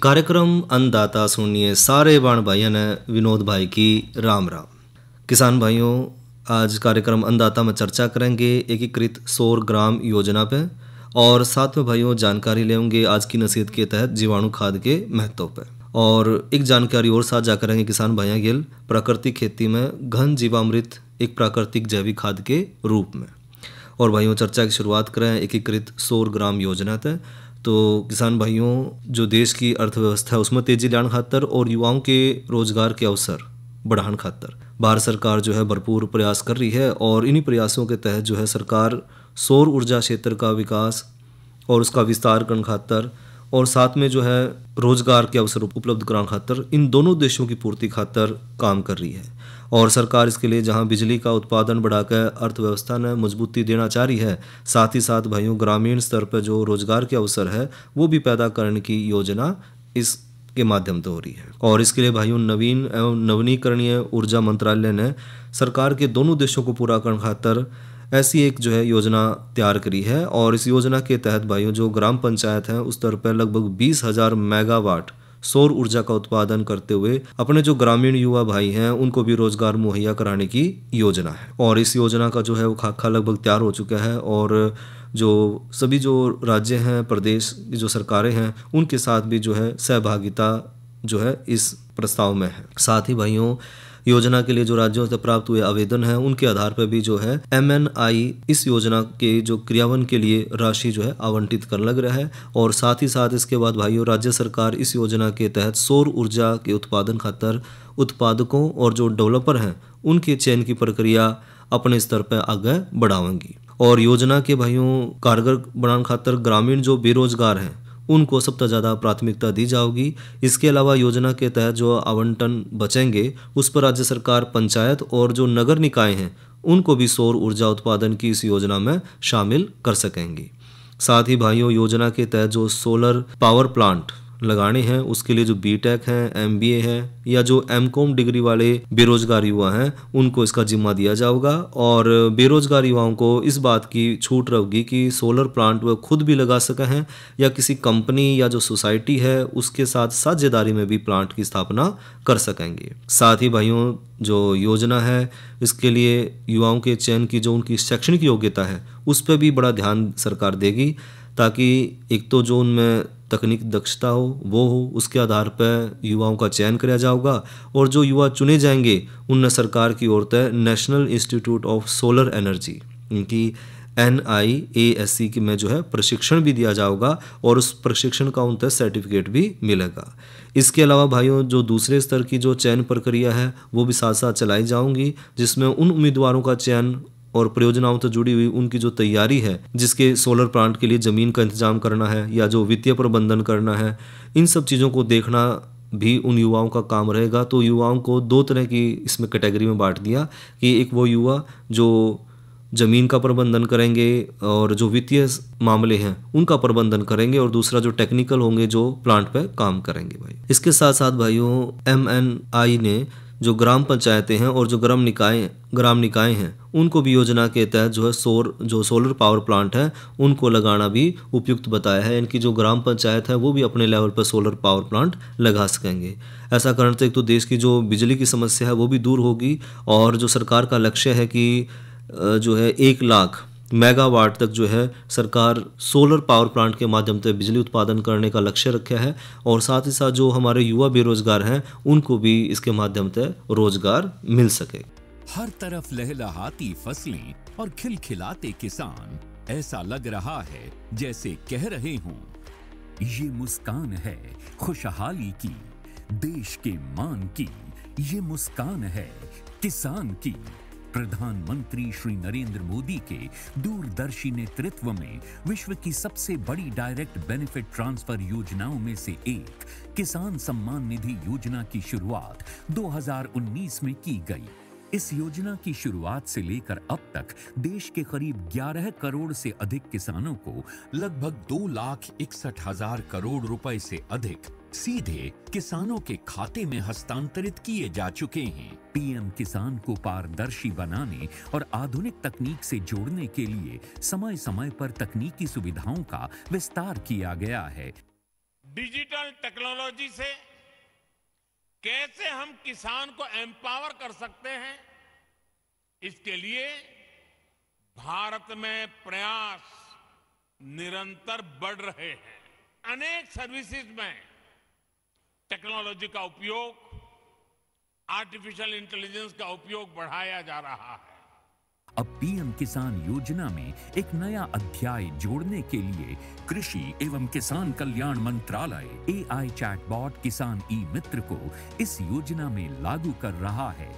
कार्यक्रम अन्नदाता सुनिए सारे बाण भाइयों ने विनोद भाई की राम राम। किसान भाइयों, आज कार्यक्रम अन्नदाता में चर्चा करेंगे एकीकृत सौर ग्राम योजना पे और साथ में भाइयों जानकारी लेंगे आज की नसीहत के तहत जीवाणु खाद के महत्व पे और एक जानकारी और साझा करेंगे किसान भाइयों गिल प्राकृतिक खेती में घन जीवामृत एक प्राकृतिक जैविक खाद के रूप में। और भाइयों चर्चा की शुरुआत करें एकीकृत सौर ग्राम योजना तय। तो किसान भाइयों, जो देश की अर्थव्यवस्था है उसमें तेजी लाने खातर और युवाओं के रोजगार के अवसर बढ़ाने खातर भारत सरकार जो है भरपूर प्रयास कर रही है और इन्हीं प्रयासों के तहत जो है सरकार सौर ऊर्जा क्षेत्र का विकास और उसका विस्तार करने खातर और साथ में जो है रोजगार के अवसर उपलब्ध कराने खातर इन दोनों देशों की पूर्ति खातर काम कर रही है। और सरकार इसके लिए जहां बिजली का उत्पादन बढ़ाकर अर्थव्यवस्था ने मजबूती देना चाह रही है, साथ ही साथ भाइयों ग्रामीण स्तर पर जो रोजगार के अवसर है वो भी पैदा करने की योजना इसके माध्यम से हो रही है। और इसके लिए भाइयों नवीन एवं नवीनीकरणीय ऊर्जा मंत्रालय ने सरकार के दोनों देशों को पूरा करने खातर ऐसी एक जो है योजना तैयार करी है। और इस योजना के तहत भाइयों जो ग्राम पंचायत है उस स्तर पर लगभग 20,000 मेगावाट सौर ऊर्जा का उत्पादन करते हुए अपने जो ग्रामीण युवा भाई हैं उनको भी रोजगार मुहैया कराने की योजना है। और इस योजना का जो है वो खाका लगभग तैयार हो चुका है और जो सभी जो राज्य हैं, प्रदेश की जो सरकारें हैं उनके साथ भी जो है सहभागिता जो है इस प्रस्ताव में है। साथ ही भाइयों योजना के लिए जो राज्यों से प्राप्त हुए आवेदन हैं उनके आधार पर भी जो है MNI इस योजना के जो क्रियान्वयन के लिए राशि जो है आवंटित कर लग रहा है। और साथ ही साथ इसके बाद भाइयों राज्य सरकार इस योजना के तहत सौर ऊर्जा के उत्पादन खातर उत्पादकों और जो डेवलपर हैं उनके चयन की प्रक्रिया अपने स्तर पर आगे बढ़ावेंगी। और योजना के भाइयों कारगर बनाने खातर ग्रामीण जो बेरोजगार हैं उनको सबसे ज़्यादा प्राथमिकता दी जाएगी। इसके अलावा योजना के तहत जो आवंटन बचेंगे उस पर राज्य सरकार, पंचायत और जो नगर निकाय हैं उनको भी सौर ऊर्जा उत्पादन की इस योजना में शामिल कर सकेंगे। साथ ही भाइयों योजना के तहत जो सोलर पावर प्लांट लगाने हैं उसके लिए जो BTech हैं, MBA है या जो MCOM डिग्री वाले बेरोजगार युवा हैं उनको इसका जिम्मा दिया जाएगा। और बेरोजगार युवाओं को इस बात की छूट रहेगी कि सोलर प्लांट वह खुद भी लगा सके हैं या किसी कंपनी या जो सोसाइटी है उसके साथ साझेदारी में भी प्लांट की स्थापना कर सकेंगे। साथ ही भाइयों जो योजना है इसके लिए युवाओं के चयन की जो उनकी शैक्षणिक योग्यता है उस पर भी बड़ा ध्यान सरकार देगी ताकि एक तो जो उनमें तकनीक दक्षता हो वो हो, उसके आधार पर युवाओं का चयन किया जाएगा। और जो युवा चुने जाएंगे उनमें सरकार की ओर से national institute of solar energy इनकी NIASC में जो है प्रशिक्षण भी दिया जाएगा और उस प्रशिक्षण का उन तक सर्टिफिकेट भी मिलेगा। इसके अलावा भाइयों जो दूसरे स्तर की जो चयन प्रक्रिया है वो भी साथ साथ चलाई जाऊंगी जिसमें उन उम्मीदवारों का चयन और परियोजनाओं से जुड़ी हुई उनकी जो तैयारी है जिसके सोलर प्लांट के लिए ज़मीन का इंतजाम करना है या जो वित्तीय प्रबंधन करना है, इन सब चीज़ों को देखना भी उन युवाओं का काम रहेगा। तो युवाओं को दो तरह की इसमें कैटेगरी में बांट दिया कि एक वो युवा जो ज़मीन का प्रबंधन करेंगे और जो वित्तीय मामले हैं उनका प्रबंधन करेंगे और दूसरा जो टेक्निकल होंगे जो प्लांट पे काम करेंगे। भाई इसके साथ साथ भाइयों MNI ने जो ग्राम पंचायतें हैं और जो ग्राम निकाय हैं उनको भी योजना के तहत जो है सोलर पावर प्लांट है उनको लगाना भी उपयुक्त बताया है। इनकी जो ग्राम पंचायत है वो भी अपने लेवल पर सोलर पावर प्लांट लगा सकेंगे। ऐसा करने से एक तो देश की जो बिजली की समस्या है वो भी दूर होगी और जो सरकार का लक्ष्य है कि जो है 1 लाख मेगावाट तक जो है सरकार सोलर पावर प्लांट के माध्यम से बिजली उत्पादन करने का लक्ष्य रखा है। और साथ ही साथ जो हमारे युवा बेरोजगार हैं उनको भी इसके माध्यम से रोजगार मिल सके। हर तरफ लहलहाती फसलें और खिलखिलाते किसान, ऐसा लग रहा है जैसे कह रहे हों ये मुस्कान है खुशहाली की, देश के मान की, ये मुस्कान है किसान की। प्रधानमंत्री श्री नरेंद्र मोदी के दूरदर्शी नेतृत्व में विश्व की सबसे बड़ी डायरेक्ट बेनिफिट ट्रांसफर योजनाओं में से एक किसान सम्मान निधि योजना की शुरुआत 2019 में की गई। इस योजना की शुरुआत से लेकर अब तक देश के करीब 11 करोड़ से अधिक किसानों को लगभग 2,61,000 करोड़ रुपए से अधिक सीधे किसानों के खाते में हस्तांतरित किए जा चुके हैं। पीएम किसान को पारदर्शी बनाने और आधुनिक तकनीक से जोड़ने के लिए समय समय पर तकनीकी सुविधाओं का विस्तार किया गया है। डिजिटल टेक्नोलॉजी से कैसे हम किसान को एम्पावर कर सकते हैं, इसके लिए भारत में प्रयास निरंतर बढ़ रहे हैं। अनेक सर्विसेज में टेक्नोलॉजी का उपयोग, आर्टिफिशियल इंटेलिजेंस का उपयोग बढ़ाया जा रहा है। अब पीएम किसान योजना में एक नया अध्याय जोड़ने के लिए कृषि एवं किसान कल्याण मंत्रालय AI चैटबॉट किसान ई मित्र को इस योजना में लागू कर रहा है।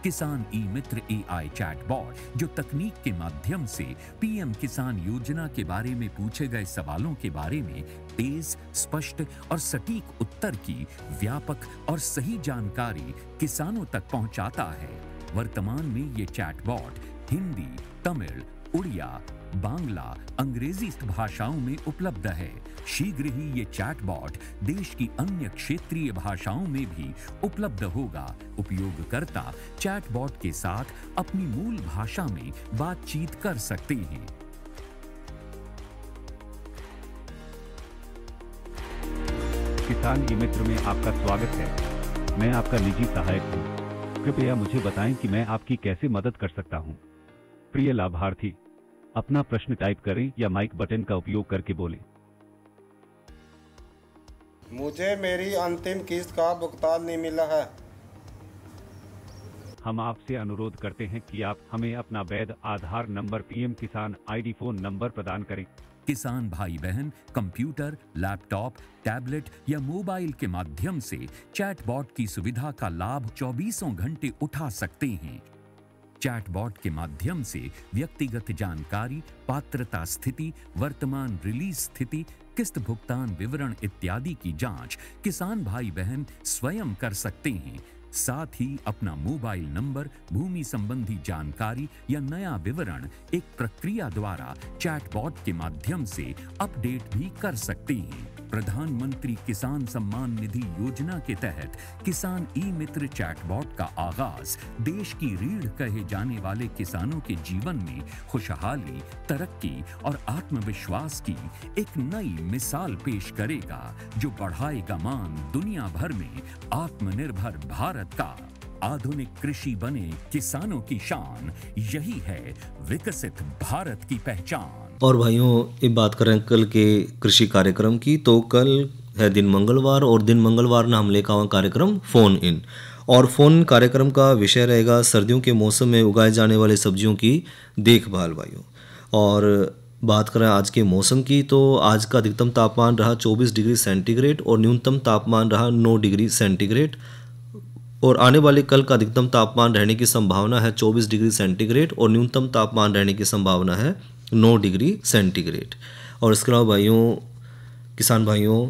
किसान ई मित्र AI चैटबॉट जो तकनीक के माध्यम से पीएम किसान योजना के बारे में पूछे गए सवालों के बारे में तेज, स्पष्ट और सटीक उत्तर की व्यापक और सही जानकारी किसानों तक पहुंचाता है। वर्तमान में ये चैटबॉट हिंदी, तमिल, उड़िया, बांग्ला, अंग्रेजी भाषाओं में उपलब्ध है। शीघ्र ही ये चैटबॉट देश की अन्य क्षेत्रीय भाषाओं में भी उपलब्ध होगा। उपयोगकर्ता चैटबॉट के साथ अपनी मूल भाषा में बातचीत कर सकते हैं। किसान ई मित्र में आपका स्वागत है। मैं आपका निजी सहायक हूँ। कृपया मुझे बताएं कि मैं आपकी कैसे मदद कर सकता हूँ। प्रिय लाभार्थी, अपना प्रश्न टाइप करें या माइक बटन का उपयोग करके बोलें। मुझे मेरी अंतिम किस्त का भुगतान नहीं मिला है। हम आपसे अनुरोध करते हैं कि आप हमें अपना वैध आधार नंबर, पीएम किसान ID फोन नंबर प्रदान करें। किसान भाई बहन कंप्यूटर, लैपटॉप, टैबलेट या मोबाइल के माध्यम से चैटबॉट की सुविधा का लाभ 24 घंटे उठा सकते हैं। चैटबॉट के माध्यम से व्यक्तिगत जानकारी, पात्रता स्थिति, वर्तमान रिलीज स्थिति, किस्त भुगतान विवरण इत्यादि की जांच किसान भाई बहन स्वयं कर सकते हैं। साथ ही अपना मोबाइल नंबर, भूमि संबंधी जानकारी या नया विवरण एक प्रक्रिया द्वारा चैटबॉट के माध्यम से अपडेट भी कर सकते हैं। प्रधानमंत्री किसान सम्मान निधि योजना के तहत किसान ई मित्र चैटबॉट का आगाज देश की रीढ़ कहे जाने वाले किसानों के जीवन में खुशहाली, तरक्की और आत्मविश्वास की एक नई मिसाल पेश करेगा, जो बढ़ाएगा मान दुनिया भर में आत्मनिर्भर भारत का। आधुनिक कृषि बने किसानों की शान, यही है विकसित भारत की पहचान। और भाइयों, ये बात करें कल के कृषि कार्यक्रम की, तो कल है दिन मंगलवार, और दिन मंगलवार ना हम लेकर आवा कार्यक्रम फोन इन। और फोन इन कार्यक्रम का विषय रहेगा सर्दियों के मौसम में उगाए जाने वाले सब्जियों की देखभाल भाइयों। और बात करें आज के मौसम की, तो आज का अधिकतम तापमान रहा 24 डिग्री सेंटीग्रेड और न्यूनतम तापमान रहा 9 डिग्री सेंटीग्रेड। और आने वाले कल का अधिकतम तापमान रहने की संभावना है 24 डिग्री सेंटीग्रेड और न्यूनतम तापमान रहने की संभावना है 9 डिग्री सेंटीग्रेड। और इसके अलावा भाइयों, किसान भाइयों,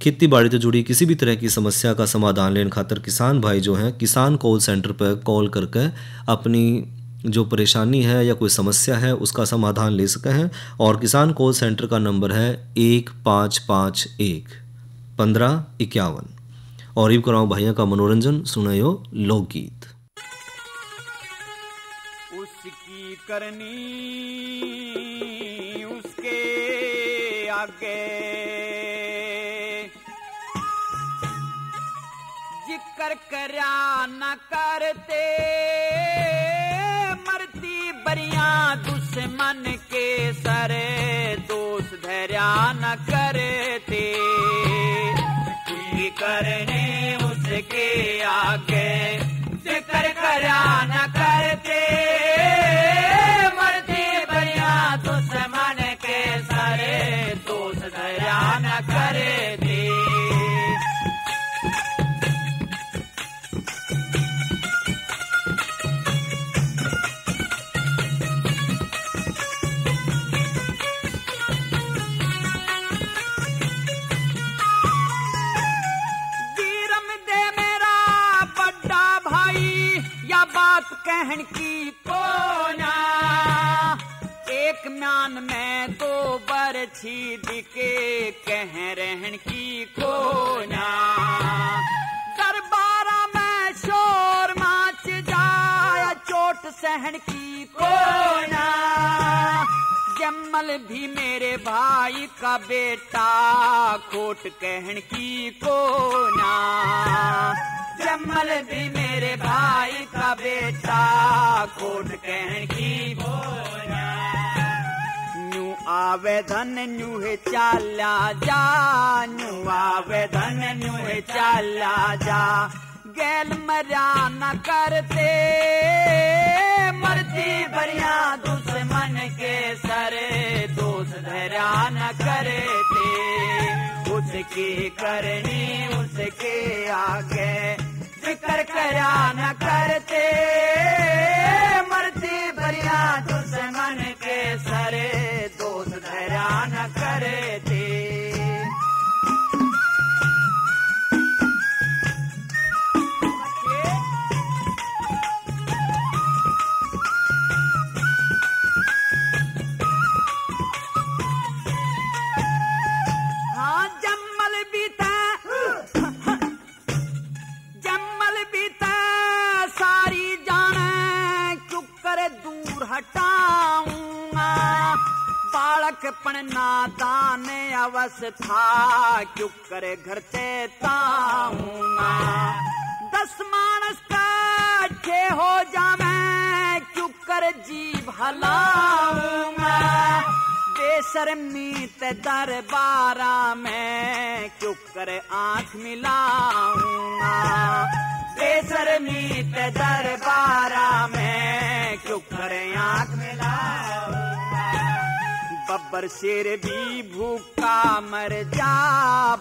खेती बाड़ी से जुड़ी किसी भी तरह की समस्या का समाधान लेने खातर किसान भाई जो हैं किसान कॉल सेंटर पर कॉल करके अपनी जो परेशानी है या कोई समस्या है उसका समाधान ले सके हैं। और किसान कॉल सेंटर का नंबर है 1551 1551। और ये कराओ भाइयों का मनोरंजन, सुनायो लोकगीत। उसकी करनी उसके आगे जिक्र करा न करते, मरती बरिया दुश्मन के सरे दोष धैर्या न करते। उसकी करनी उसके आगे जिक्र करा न करते, मरती बरिया दुश्मन के सरे दोष धैर्या न करते। कहन की कोना एक म्यान में दो बरछी दिके कह रहन की कोना। दरबारा में शोर माच जाया चोट सहन की कोना। जम्मल भी मेरे भाई का बेटा, खोट कहन की को ना। जम्मल भी मेरे भाई का बेटा, खोट कहन की को ना। न्यू आवे धन न्यू है चाला जा, न्यू आवे धन न्यू है चाला जा। गैल मरा न करते, मरती बरिया दुश्मन के सरे, दोष धरा न करे थे। उसकी करनी उसके आगे, जिक्र करा न करते, मरती बरिया दुश्मन के सरे, दोष धरा न करे थे। हटाऊंगा बालक पण नादान अवस्था, क्यों करे घर से ताऊंगा। 10 मानस का छे हो जावे, क्यों कर जीव हलाऊंगा। बेशर्मी ते दरबारा में, क्यों करे आंख मिलाऊंगा। बेशर्मी ते दरबारा में, क्यों करे आंख मिलाऊंगा। बब्बर शेर भी भूखा मर जा,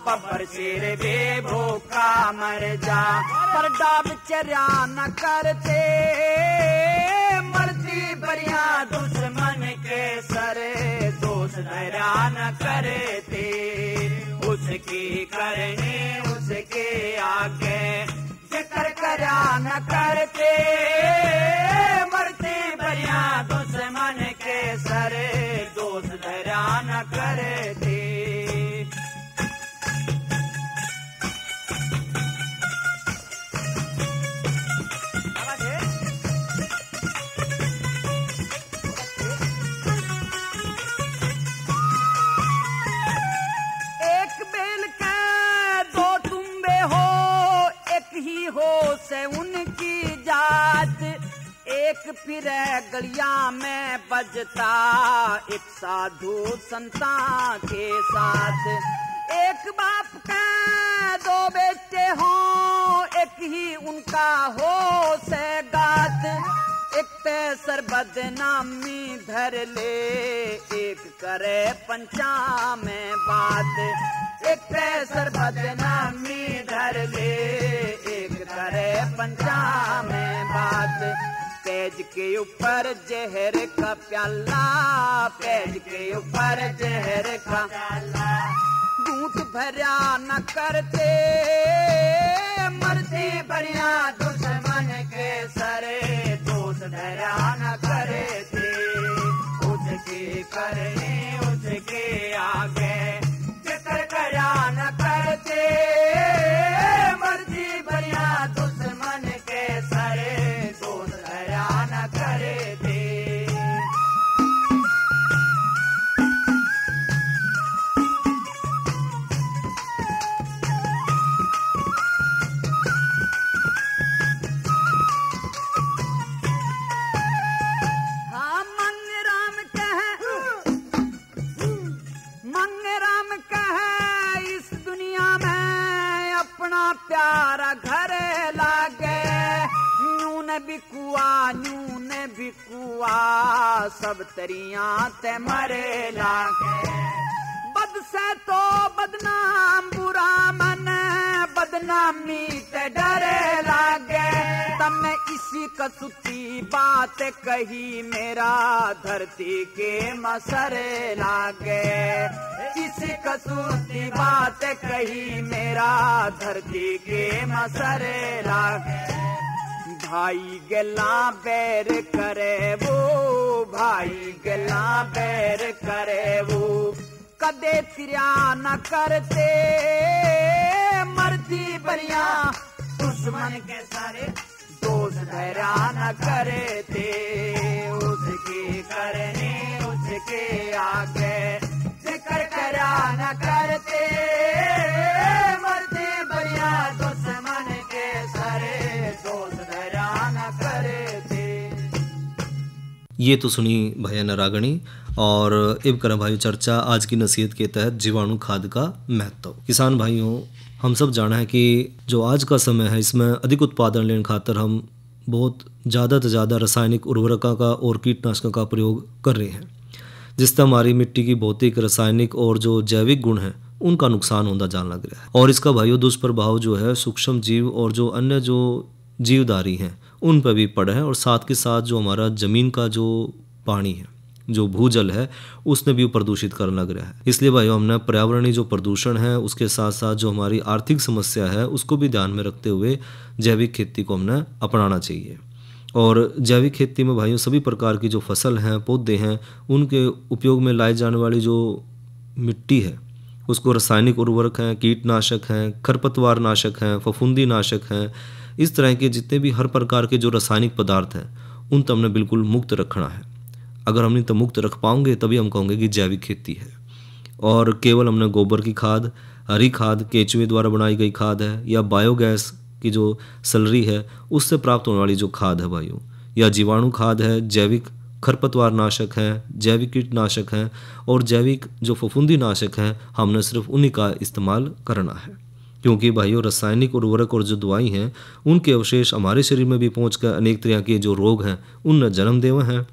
बब्बर शेर भी भूखा मर जा। पर डाब चर्या न करते, मरती बरिया दुश्मन के सरे, दोष धरा न करते। उसकी करनी उसके आगे, जिक्र करा न करते, मरते बरिया दुश्मन के सरे, दोष धरा न करते। एक बेल के दो तुम्बे हो, एक ही हो से उनकी जात। एक फिरे गलिया में बजता, एक साधु संता के साथ। एक बाप के दो बेटे हो, एक ही उनका हो से गात। एक पैसर बदनामी धर ले, एक करे पंचा में बात। एक पैसर बदनामी धर ले, एक करे पंचा में बात। पेज के ऊपर जहर का प्याला, पेज के ऊपर जहर का प्याला। घूंट भरा न करते, मरती बरिया दुश्मन के सरे, दोष धरा न करे थे। उसकी करनी उसके आगे, जिक्र करा न करते, मरती बरिया दुश्मन के सरे, दोष धरा न करे थे। प्यारा घर लागे, नून बिकुआ नून बिकुआ, सब तरिया ते मरे लागे। बद से तो बदनाम बुरा मन, बदनामी ते डरे लागे। तमने इसी कसूती बात कही, मेरा धरती के मसरे लागे। इसी कसूती बात कही, मेरा धरती के मसरे लागे। भाई गला बैर करे वो, भाई गला बैर करे वो, कदे तिरिया न करते, मरती बरिया दुश्मन के सारे, दोष धरा न करे थे। उसकी करनी उसके के आगे जिक्र करा न करते, मरते बढ़िया दुश्मन के सरे दोस्त धरा न करते। ये तो सुनी भैया नरागणी। और अब करें भाई चर्चा आज की नसीहत के तहत जीवाणु खाद का महत्व। किसान भाइयों, हम सब जाना है कि जो आज का समय है इसमें अधिक उत्पादन लेने खातर हम बहुत ज़्यादा से ज़्यादा रासायनिक उर्वरकों का और कीटनाशकों का प्रयोग कर रहे हैं, जिससे हमारी मिट्टी की भौतिक, रासायनिक और जो जैविक गुण हैं उनका नुकसान होता जाने लग रहा है। और इसका भाइयों दुष्प्रभाव जो है सूक्ष्म जीव और जो अन्य जो जीवधारी हैं उन पर भी पड़ा है, और साथ के साथ जो हमारा ज़मीन का जो पानी है, जो भूजल है, उसने भी प्रदूषित करने लग रहा है। इसलिए भाइयों हमने पर्यावरणीय जो प्रदूषण है उसके साथ साथ जो हमारी आर्थिक समस्या है उसको भी ध्यान में रखते हुए जैविक खेती को हमने अपनाना चाहिए। और जैविक खेती में भाइयों सभी प्रकार की जो फसल हैं, पौधे हैं, उनके उपयोग में लाई जाने वाली जो मिट्टी है उसको रासायनिक उर्वरक हैं, कीटनाशक हैं, खरपतवार नाशक हैं, फफूंदी नाशक हैं, इस तरह के जितने भी हर प्रकार के जो रासायनिक पदार्थ हैं उन तो हमने बिल्कुल मुक्त रखना है। अगर हम तो मुक्त रख पाओगे तभी हम कहोगे कि जैविक खेती है। और केवल हमने गोबर की खाद, हरी खाद, केंचुए द्वारा बनाई गई खाद है, या बायोगैस की जो सलरी है उससे प्राप्त होने वाली जो खाद है भाइयों, या जीवाणु खाद है, जैविक खरपतवार नाशक हैं, जैविक कीटनाशक हैं और जैविक जो फफूंदी नाशक हैं, हमने सिर्फ उन्हीं का इस्तेमाल करना है। क्योंकि भाइयों रासायनिक उर्वरक और जो दवाई हैं उनके अवशेष हमारे शरीर में भी पहुँचकर अनेक तरह के जो रोग हैं उनने जन्म देवे हैं।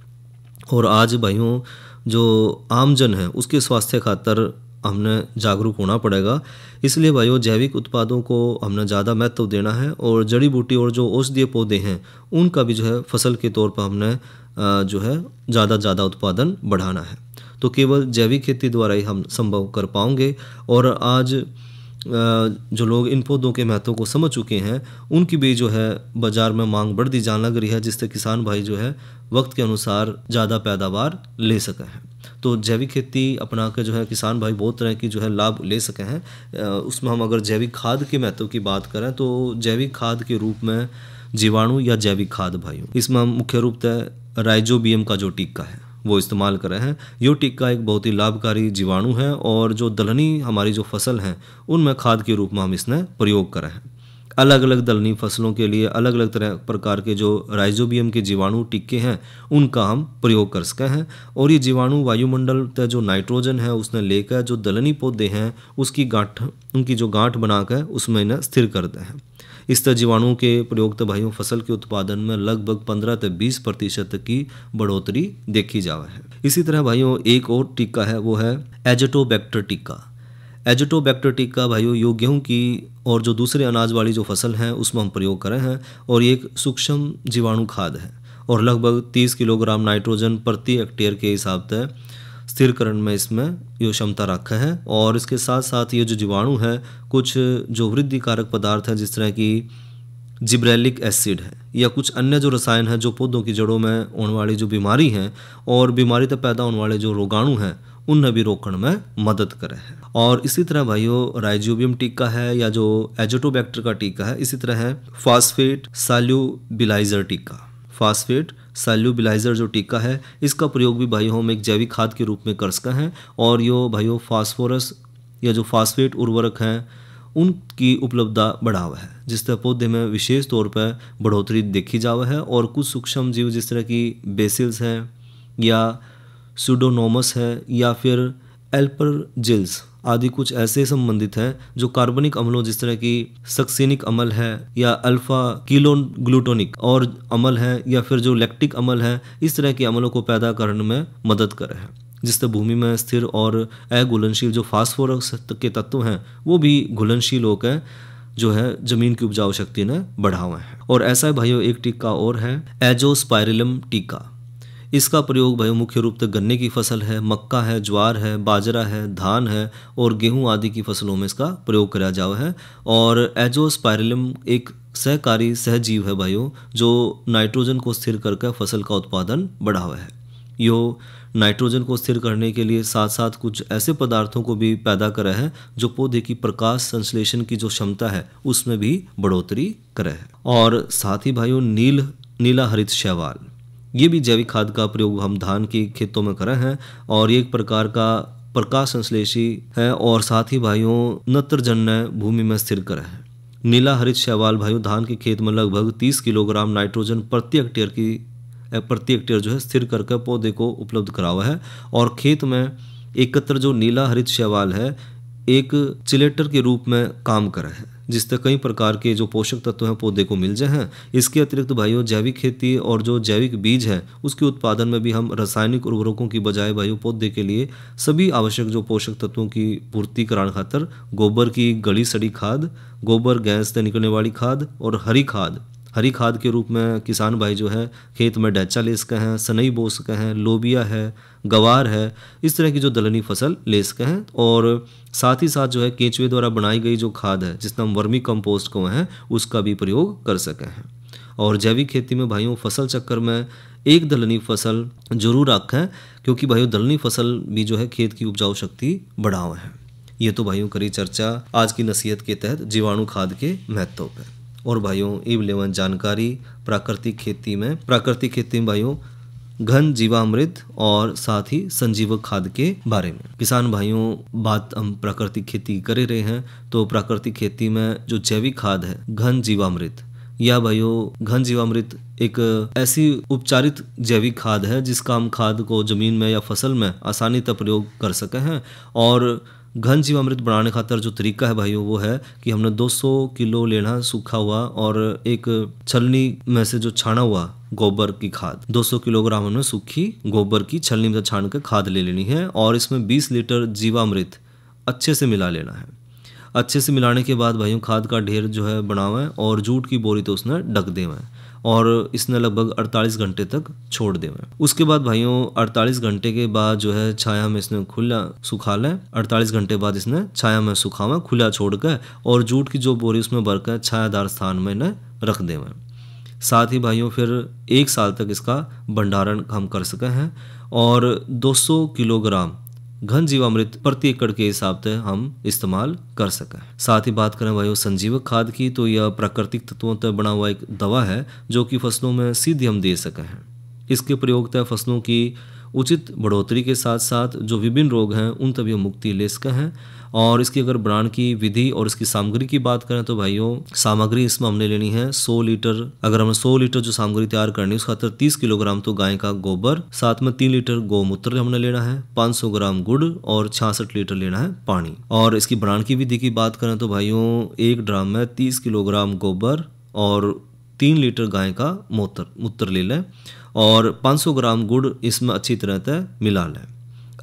और आज भाइयों जो आमजन है उसके स्वास्थ्य खातर हमने जागरूक होना पड़ेगा। इसलिए भाइयों जैविक उत्पादों को हमने ज़्यादा महत्व देना है, और जड़ी बूटी और जो औषधीय पौधे हैं उनका भी जो है फसल के तौर पर हमने जो है ज़्यादा उत्पादन बढ़ाना है। तो केवल जैविक खेती द्वारा ही हम संभव कर पाएंगे। और आज जो लोग इन पौधों के महत्व को समझ चुके हैं उनकी भी जो है बाज़ार में मांग बढ़ती जाने लग रही है, जिससे किसान भाई जो है वक्त के अनुसार ज़्यादा पैदावार ले सके हैं। तो जैविक खेती अपना के जो है किसान भाई बहुत तरह की जो है लाभ ले सके हैं। उसमें हम अगर जैविक खाद के महत्व की बात करें तो जैविक खाद के रूप में जीवाणु या जैविक खाद भाइयों, इसमें हम मुख्य रूप से राइजोबियम का जो टीका है वो इस्तेमाल कर रहे हैं। ये टीका एक बहुत ही लाभकारी जीवाणु है, और जो दलहनी हमारी जो फसल हैं उनमें खाद के रूप में हम इसने प्रयोग कर रहे हैं। अलग अलग दलहनी फसलों के लिए अलग अलग तरह प्रकार के जो राइजोबियम के जीवाणु टीके हैं उनका हम प्रयोग कर सके हैं। और ये जीवाणु वायुमंडल तक जो नाइट्रोजन है उसने लेकर जो दलहनी पौधे हैं उसकी गांठ, उनकी जो गांठ बनाकर उसमें इन्हें स्थिर करते हैं। इस तरह जीवाणुओं के प्रयोग तो भाइयों फसल के उत्पादन में लगभग 15 से 20% तक की बढ़ोतरी देखी जावा है। इसी तरह भाइयों एक और टीका है, वो है एजोटोबैक्टर टीका। एजोटोबैक्टर टीका भाइयों यो गेहूँ की और जो दूसरे अनाज वाली जो फसल हैं उसमें हम प्रयोग कर रहे हैं, और ये एक सूक्ष्म जीवाणु खाद है और लगभग 30 किलोग्राम नाइट्रोजन प्रति हेक्टेयर के हिसाब से स्थिरकरण में इसमें ये क्षमता रखा है। और इसके साथ साथ ये जो जीवाणु है कुछ जो वृद्धि कारक पदार्थ है जिस तरह की जिब्रेलिक एसिड है या कुछ अन्य जो रसायन है जो पौधों की जड़ों में होने वाली जो बीमारी हैं और बीमारी से पैदा होने वाले जो रोगाणु हैं उन्हें भी रोकने में मदद करे है। और इसी तरह भाइयों राइजोबियम टीका है या जो एजोटोबैक्टर का टीका है, इसी तरह है फास्फेट सॉल्युबिलाइजर टीका। फास्फेट सॉल्युबिलाइजर जो टीका है इसका प्रयोग भी भाइयों हम एक जैविक खाद के रूप में कर सकते हैं। और यो भाइयों फास्फोरस या जो फास्फेट उर्वरक हैं उनकी उपलब्धता बढ़ावा है, जिससे पौधे में विशेष तौर पर बढ़ोतरी देखी जावा है। और कुछ सूक्ष्म जीव जिस तरह की बेसिल्स हैं या सुडोनोमस है या फिर एल्परजिल्स आदि कुछ ऐसे संबंधित हैं जो कार्बनिक अम्लों जिस तरह की सक्सिनिक अम्ल है या अल्फा कीलोग्लूटोनिक और अम्ल है या फिर जो लैक्टिक अम्ल है, इस तरह के अम्लों को पैदा करने में मदद करे है, जिससे भूमि में स्थिर और अघुलनशील जो फास्फोरस के तत्व हैं वो भी घुलनशील होकर जो है जमीन की उपजाऊ शक्ति ने बढ़ावा है। और ऐसा भाइयों एक टीका और है एजोस्पाइरिलम टीका। इसका प्रयोग भाइयों मुख्य रूप से गन्ने की फसल है, मक्का है, ज्वार है, बाजरा है, धान है और गेहूं आदि की फसलों में इसका प्रयोग किया जावा है। और एजोस्पाइरिलम एक सहकारी सहजीव है भाइयों जो नाइट्रोजन को स्थिर करके फसल का उत्पादन बढ़ावा है। यो नाइट्रोजन को स्थिर करने के लिए साथ साथ कुछ ऐसे पदार्थों को भी पैदा करा है जो पौधे की प्रकाश संश्लेषण की जो क्षमता है उसमें भी बढ़ोतरी करे है। और साथ ही भाइयों नीला हरित शैवाल ये भी जैविक खाद का प्रयोग हम धान की खेतों में कर रहे हैं और ये एक प्रकार का प्रकाश संश्लेषी है और साथ ही भाइयों नत्रजन्य भूमि में स्थिर कर है। नीला हरित शैवाल भाइयों धान के खेत में लगभग 30 किलोग्राम नाइट्रोजन प्रति हेक्टेयर जो है स्थिर करके पौधे को उपलब्ध करा हुआ है और खेत में एकत्र जो नीला हरित शैवाल है एक चिलेटर के रूप में काम कर है, जिससे कई प्रकार के जो पोषक तत्व हैं पौधे को मिल जाए हैं। इसके अतिरिक्त भाइयों जैविक खेती और जो जैविक बीज है उसके उत्पादन में भी हम रासायनिक उर्वरकों की बजाय भाइयों पौधे के लिए सभी आवश्यक जो पोषक तत्वों की पूर्ति कराने खातर गोबर की गली सड़ी खाद, गोबर गैस से निकलने वाली खाद और हरी खाद के रूप में किसान भाई जो है खेत में डैचा ले सके हैं, सनई बो सके हैं, लोबिया है, गवार है, इस तरह की जो दलहनी फसल ले सके हैं। और साथ ही साथ जो है केंचुए द्वारा बनाई गई जो खाद है जिसमें हम वर्मी कंपोस्ट को हैं उसका भी प्रयोग कर सके हैं। और जैविक खेती में भाइयों फसल चक्कर में एक दलहनी फसल जरूर रखें, क्योंकि भाइयों दलहनी फसल भी जो है खेत की उपजाऊ शक्ति बढ़ावा है। ये तो भाइयों करी चर्चा आज की नसीहत के तहत जीवाणु खाद के महत्व पर। और भाइयों इव लेवन जानकारी प्राकृतिक खेती में भाइयों घन जीवामृत और साथ ही संजीवक खाद के बारे में। किसान भाइयों बात हम प्राकृतिक खेती कर रहे हैं तो प्राकृतिक खेती में जो जैविक खाद है घन जीवामृत या भाइयों घन जीवामृत एक ऐसी उपचारित जैविक खाद है जिसका हम खाद को जमीन में या फसल में आसानी से प्रयोग कर सके हैं। और घन जीवामृत बनाने खातर जो तरीका है भाइयों वो है कि हमने 200 किलो लेना सूखा हुआ और एक छलनी में से जो छाना हुआ गोबर की खाद 200 किलोग्राम हमने सूखी गोबर की छलनी में छान कर खाद ले लेनी है और इसमें 20 लीटर जीवामृत अच्छे से मिला लेना है। अच्छे से मिलाने के बाद भाइयों खाद का ढेर जो है बनावे और जूट की बोरी तो उसने ढक देवे और इसने लगभग 48 घंटे तक छोड़ देवे। उसके बाद भाइयों 48 घंटे के बाद जो है छाया में इसने खुला सुखा लें। 48 घंटे बाद इसने छाया में सुखावा खुला छोड़ कर और जूट की जो बोरी उसमें भर कर छायादार स्थान में इन्हें रख देवे। साथ ही भाइयों फिर 1 साल तक इसका भंडारण हम कर सके हैं और 200 किलोग्राम घन जीवामृत प्रति एकड़ के हिसाब से हम इस्तेमाल कर सकें। साथ ही बात करें भाइयों संजीवक खाद की तो यह प्राकृतिक तत्वों से बना हुआ एक दवा है जो कि फसलों में सीधे हम दे सके हैं। इसके प्रयोग से फसलों की उचित बढ़ोतरी के साथ साथ जो विभिन्न रोग हैं उन तभी हम मुक्ति ले सके हैं। और इसकी अगर बनाने की विधि और इसकी सामग्री की बात करें तो भाइयों सामग्री इसमें हमने लेनी है 100 लीटर। अगर हमने 100 लीटर जो सामग्री तैयार करनी है उसका 30 किलोग्राम तो गाय का गोबर, साथ में 3 लीटर गौमूत्र हमने लेना है, 500 ग्राम गुड़ और 66 लीटर लेना है पानी। और इसकी बनाने की विधि की बात करें तो भाइयों 1 ड्राम में 30 किलोग्राम गोबर और 3 लीटर गाय का मूत्र ले लें और 500 ग्राम गुड़ इसमें अच्छी तरह से मिला लें।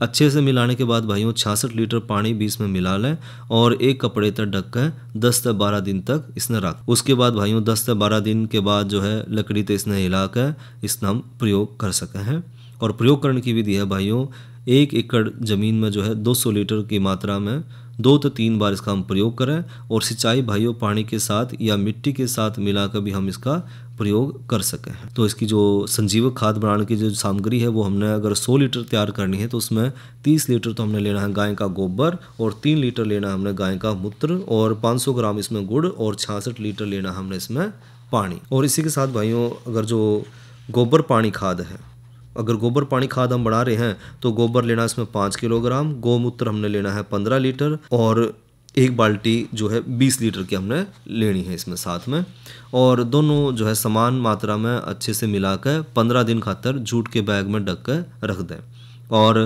अच्छे से मिलाने के बाद भाइयों 66 लीटर पानी भी इसमें मिला लें और एक कपड़े तक ढक कर 10 से 12 दिन तक इसने रख। उसके बाद भाइयों 10 से 12 दिन के बाद जो है लकड़ी से इसने हिलाकर इसने हम प्रयोग कर सके हैं। और प्रयोग करने की विधि है भाइयों 1 एकड़ ज़मीन में जो है 200 लीटर की मात्रा में 2 से 3 बार इसका हम प्रयोग करें और सिंचाई भाइयों पानी के साथ या मिट्टी के साथ मिलाकर भी हम इसका प्रयोग कर सकें। तो इसकी जो संजीवक खाद बनाने की जो सामग्री है वो हमने अगर 100 लीटर तैयार करनी है तो उसमें 30 लीटर तो हमने लेना है गाय का गोबर और 3 लीटर लेना है हमने गाय का मूत्र और 500 ग्राम इसमें गुड़ और 66 लीटर लेना हमने इसमें पानी। और इसी के साथ भाइयों अगर जो गोबर पानी खाद है, अगर गोबर पानी खाद हम बना रहे हैं तो गोबर लेना इसमें 5 किलोग्राम, गौमूत्र हमने लेना है 15 लीटर और 1 बाल्टी जो है 20 लीटर की हमने लेनी है इसमें साथ में। और दोनों जो है समान मात्रा में अच्छे से मिलाकर 15 दिन खातर जूट के बैग में ढक कर रख दें और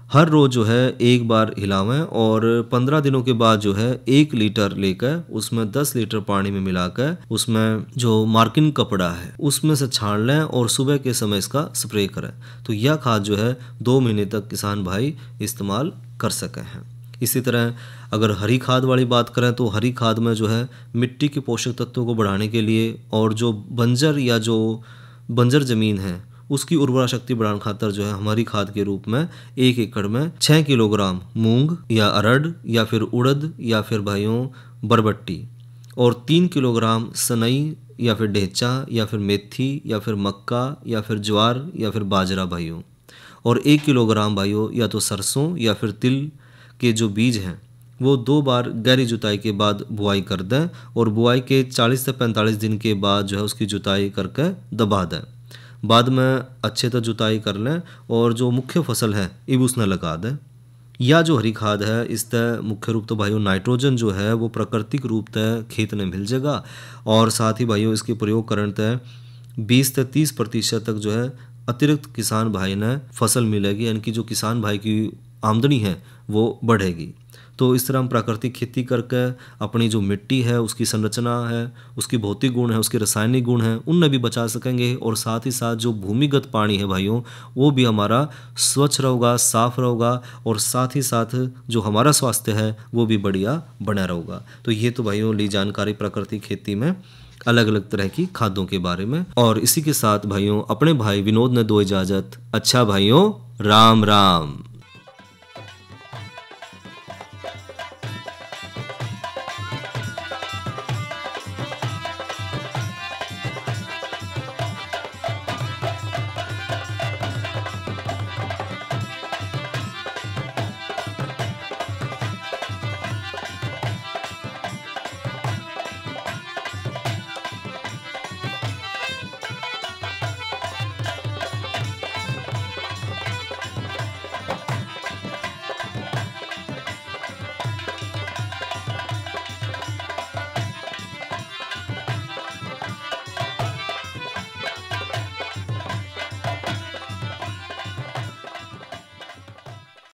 हर रोज़ जो है 1 बार हिलावें और 15 दिनों के बाद जो है 1 लीटर लेकर उसमें 10 लीटर पानी में मिलाकर उसमें जो मार्किन कपड़ा है उसमें से छान लें और सुबह के समय इसका स्प्रे करें। तो यह खाद जो है 2 महीने तक किसान भाई इस्तेमाल कर सके हैं। इसी तरह अगर हरी खाद वाली बात करें तो हरी खाद में जो है मिट्टी के पोषक तत्वों को बढ़ाने के लिए और जो बंजर ज़मीन है उसकी उर्वरा शक्ति बढ़ाने खातर जो है हमारी खाद के रूप में 1 एकड़ में 6 किलोग्राम मूंग या अरहर या फिर उड़द या फिर भाइयों बरबट्टी और 3 किलोग्राम सनई या फिर ढेचा या फिर मेथी या फिर मक्का या फिर ज्वार या फिर बाजरा भाइयों और 1 किलोग्राम भाइयों या तो सरसों या फिर तिल के जो बीज हैं वो 2 बार गहरी जुताई के बाद बुआई कर दें और बुआई के 40 से 45 दिन के बाद जो है उसकी जुताई करके दबा दें। बाद में अच्छे तो जुताई कर लें और जो मुख्य फसल है इब उसने लगा दें। या जो हरी खाद है इससे मुख्य रूप तो भाइयों नाइट्रोजन जो है वो प्राकृतिक रूप से खेत में मिल जाएगा और साथ ही भाइयों इसके प्रयोग करने से 20 से 30% तक जो है अतिरिक्त किसान भाई ने फसल मिलेगी, यानी कि जो किसान भाई की आमदनी है वो बढ़ेगी। तो इस तरह हम प्राकृतिक खेती करके अपनी जो मिट्टी है उसकी संरचना है, उसकी भौतिक गुण है, उसके रासायनिक गुण हैं, उनने भी बचा सकेंगे और साथ ही साथ जो भूमिगत पानी है भाइयों वो भी हमारा स्वच्छ रहेगा, साफ रहेगा और साथ ही साथ जो हमारा स्वास्थ्य है वो भी बढ़िया बना रहेगा। तो ये तो भाइयों ली जानकारी प्राकृतिक खेती में अलग अलग तरह की खादों के बारे में। और इसी के साथ भाइयों अपने भाई विनोद ने दो इजाज़त। अच्छा भाइयों, राम राम।